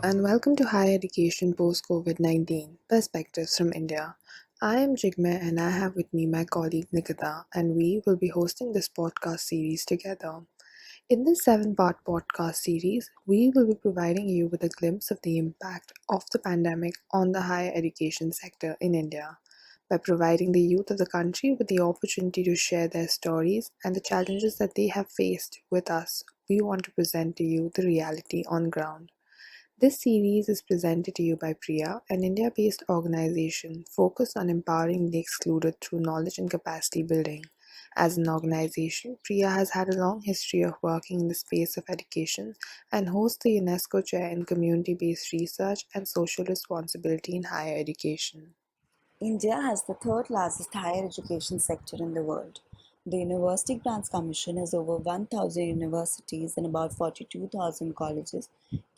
and welcome to Higher Education Post COVID-19 Perspectives from India. I am Jigme and I have with me my colleague Nikita, and we will be hosting this podcast series together. In this 7-part podcast series, we will be providing you with a glimpse of the impact of the pandemic on the higher education sector in India by providing the youth of the country with the opportunity to share their stories and the challenges that they have faced with us. We want to present to you the reality on ground. This series is presented to you by PRIA, an India-based organization focused on empowering the excluded through knowledge and capacity building. As an organization, PRIA has had a long history of working in the space of education and hosts the UNESCO Chair in Community-Based Research and Social Responsibility in Higher Education. India has the third largest higher education sector in the world. The University Grants Commission has over 1,000 universities and about 42,000 colleges,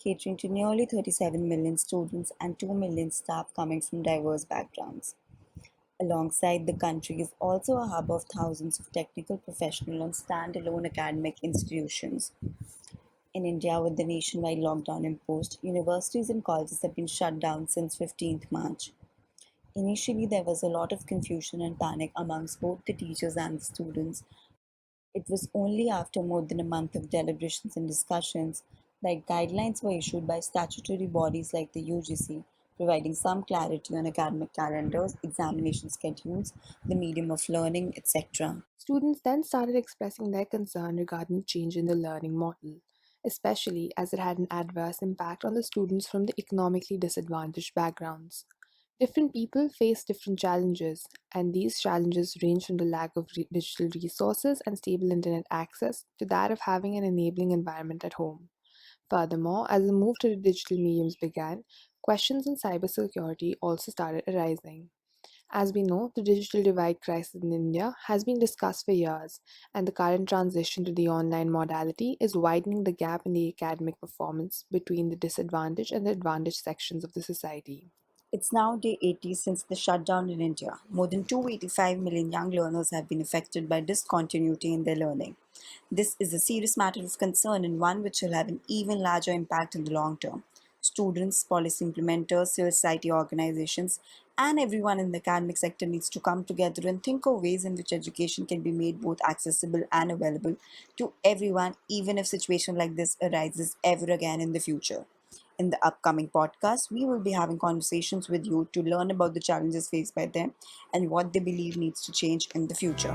catering to nearly 37 million students and 2 million staff coming from diverse backgrounds. Alongside, the country is also a hub of thousands of technical, professional, and standalone academic institutions. In India, with the nationwide lockdown imposed, universities and colleges have been shut down since 15th March. Initially, there was a lot of confusion and panic amongst both the teachers and the students. It was only after more than a month of deliberations and discussions that guidelines were issued by statutory bodies like the UGC, providing some clarity on academic calendars, examination schedules, the medium of learning, etc. Students then started expressing their concern regarding change in the learning model, especially as it had an adverse impact on the students from the economically disadvantaged backgrounds. Different people face different challenges, and these challenges range from the lack of digital resources and stable internet access to that of having an enabling environment at home. Furthermore, as the move to the digital mediums began, questions on cybersecurity also started arising. As we know, the digital divide crisis in India has been discussed for years, and the current transition to the online modality is widening the gap in the academic performance between the disadvantaged and the advantaged sections of the society. It's now day 80 since the shutdown in India. More than 285 million young learners have been affected by discontinuity in their learning. This is a serious matter of concern and one which will have an even larger impact in the long term. Students, policy implementers, civil society organizations, and everyone in the academic sector needs to come together and think of ways in which education can be made both accessible and available to everyone, even if situation like this arises ever again in the future. In the upcoming podcast, we will be having conversations with you to learn about the challenges faced by them and what they believe needs to change in the future.